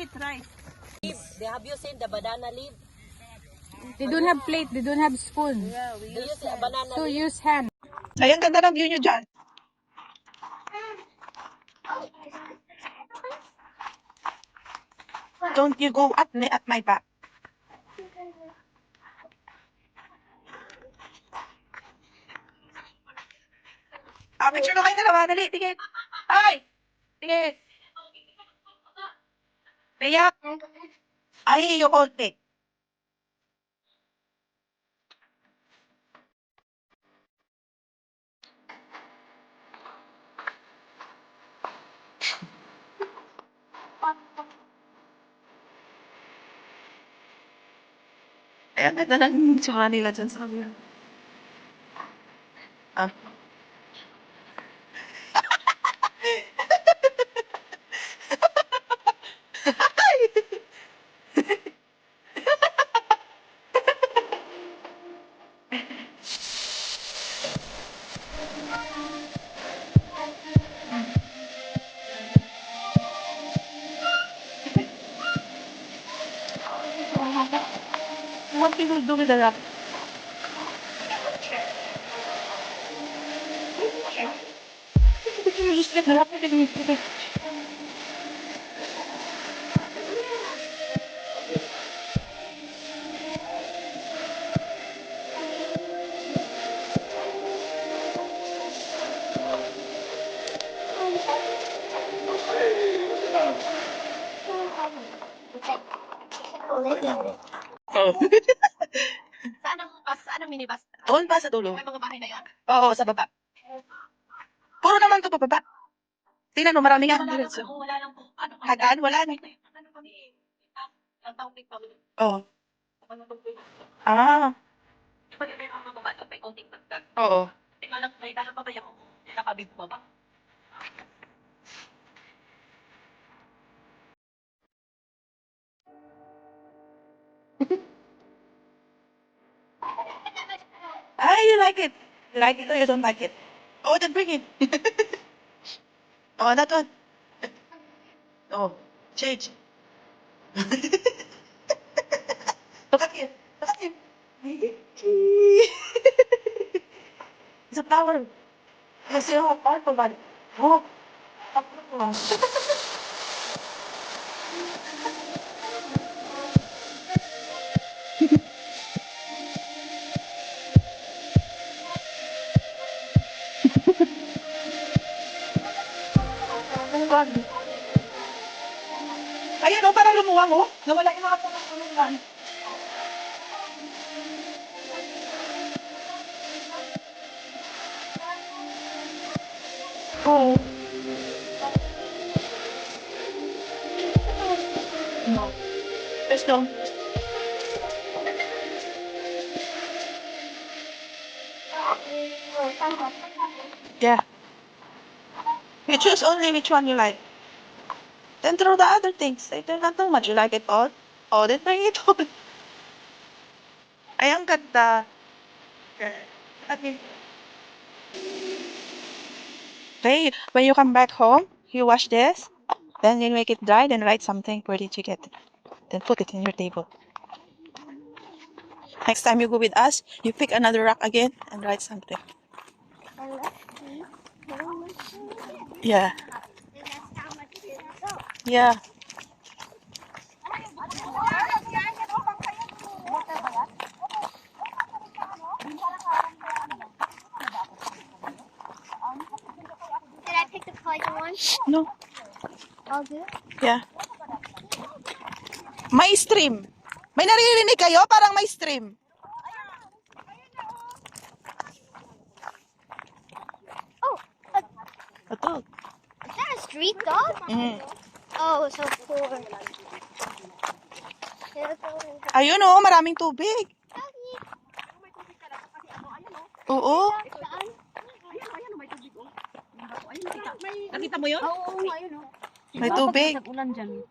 eat rice. They have you seen the banana leaf? They don't have plate, they don't have spoon. Yeah, we use a banana So leaf. use hand. Ay, ang ganda ng view nyo dyan. Don't you go at me at my back. Picture na kayo dalawa. Dali, tingin. Ay! Tingin. Tiyak. Ay, yung konti. Ay, ang ganda ng tsura nila dyan sa kabila. Ah. What people do with that? Just get the rap. Oh. Saan ang minibus? Doon pa sa dulo. May mga bahay na yan. Oo, sa baba. Puro naman ito pababa. Tingnan mo, marami nga. Wala lang po. Wala lang po. Ano kami? Hagaan, wala na. Ano kami? Ang tawag ng pamilya. Oo. Ano to po? Ah, Pag may mga baba, may konting dagdag. oo. Tingnan lang, may dala pa ba yung nakabig mo ba? Ah, you like it. You like it or you don't like it? Oh, then bring it. Oh, that one. Oh, change. Look at him. Look at him. It's a flower. You see how powerful man. Oh. Ayan o, parang lumuwang o. Nawala yung mga tulungan. Oo. No. There's no. Yeah. You choose only which one you like. Then throw the other things. I don't know much. You like it all? Oh, then bring it all. Ay, ang ganda. Okay. Okay, when you come back home, you wash this, then you make it dry, then write something. Where did you get it? Then put it in your table. Next time you go with us, you pick another rock again and write something. Yeah. Yeah. Did I pick the pleasure one? No. I'll do it. Yeah. May stream. May naririnig kayo? Parang may stream. Oh, Ito. is that a street dog? Mm. Oh, so poor. Ayun oh, maraming tubig. Oo. Nakita mo yun? Oo, ayun oh. May tubig. Ulan dyan.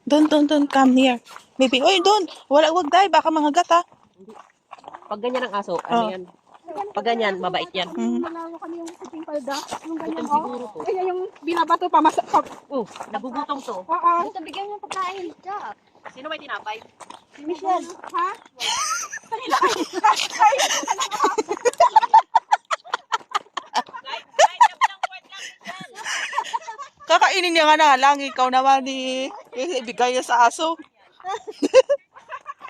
Don't come near. Maybe, oy, don't. Wag dai, baka mangagat ha. Pag ganyan ang aso, Oh. ano yan? Pag ganyan, mabait yan. Malawa kami yung siting palda. Yung ganyan, oh. Kaya yung binabato pa, Oh, nagugutom to. Oo. Ito, bigyan mo pagkain. Stop. Sino may tinapay? Michelle. Ha? Kakainin niya nga na lang, ikaw naman ni ibigay niya sa aso.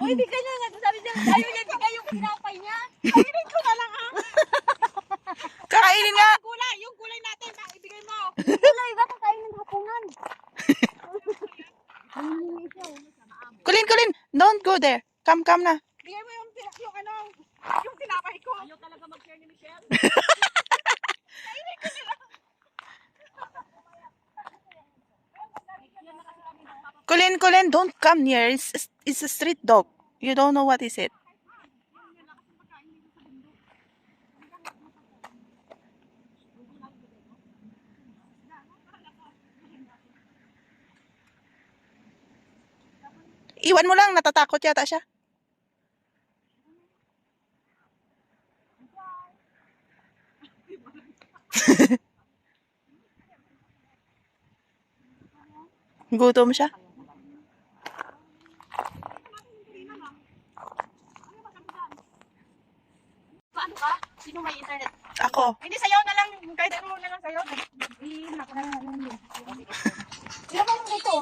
Uy, bigyan niya. Sabi niya, ayaw niya, bigyan yung pinapay niya. Kakainin nga. Yung gulay natin, ibigay mo. Wala, iba kakain ng hapunan. Kulin, don't go there. Come na. Bigay mo yung tinapay ko. Ayaw talaga mag-share ni Michelle. Kulin, don't come near. It's a street dog. You don't know what is it. Iwan mo lang, natatakot yata siya. Gutom siya. Paano ka? Sino may internet? Ako. Hindi, sayaw na lang. Kahit ano na lang sayaw. Hinap na lang. Sino ba yung ito?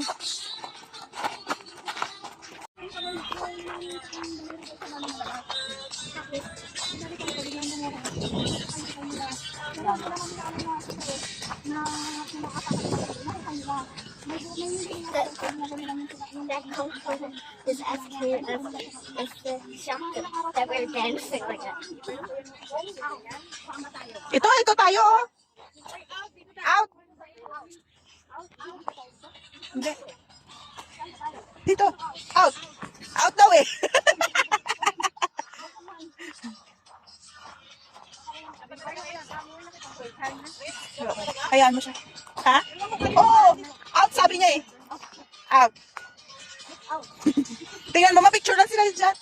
That household is as cute as the shop that we're dancing like that. Ito tayo, oh. Out. Hindi. Dito. Out. Out daw eh. Hayaan mo siya. Ha? Oo. Out sabi niya eh. Out. Tingnan mo, mapicture lang sila dyan.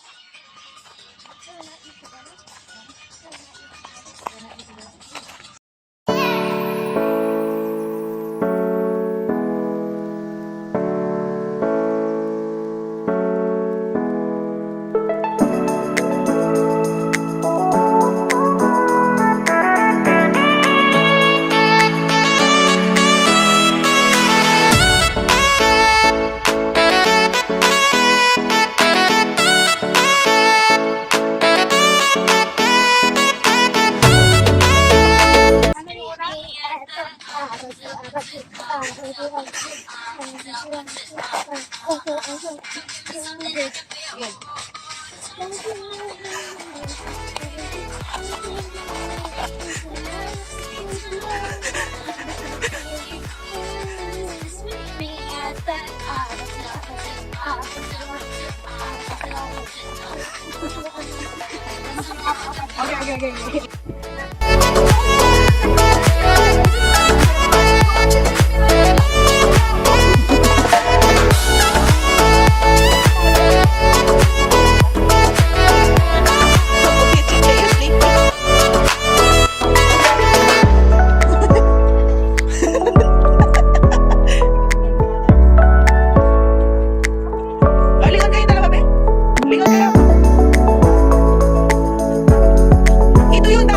Lingon kayo dalawa, be. Lingon kayo. Ito yung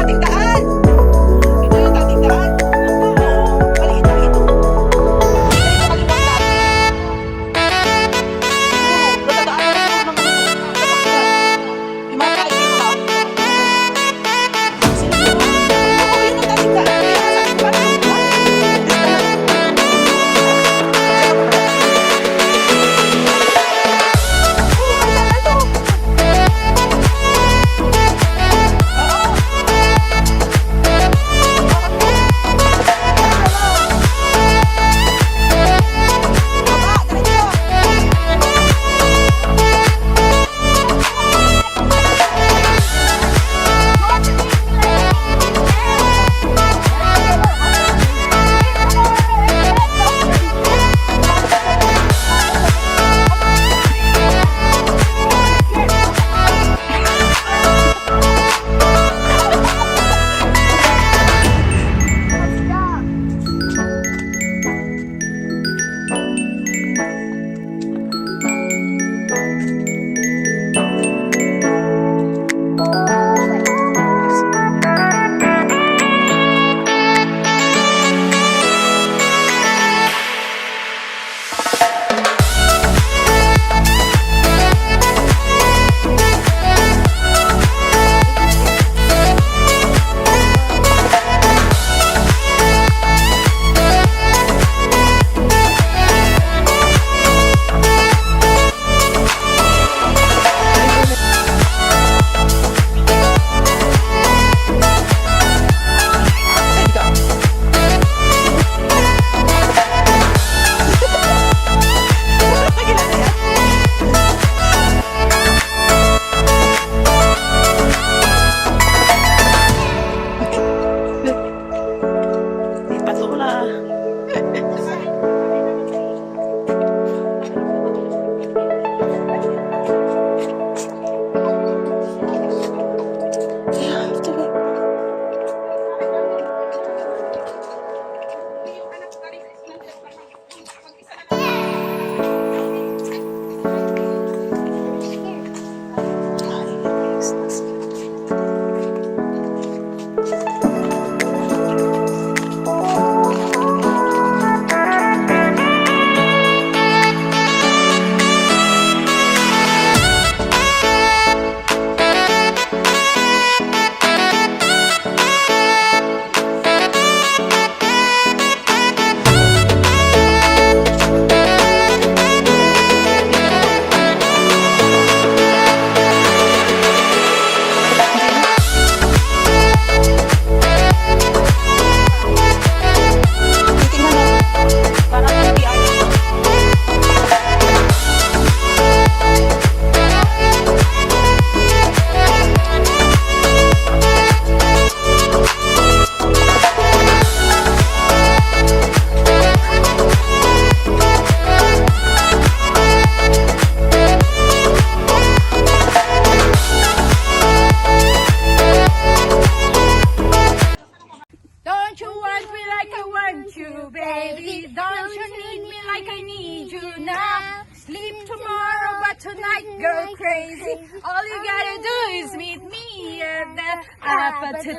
Don't you want me like I want you, baby? Don't you need me like I need you now? Sleep tomorrow, but tonight go crazy. All you gotta do is meet me at the Apathy.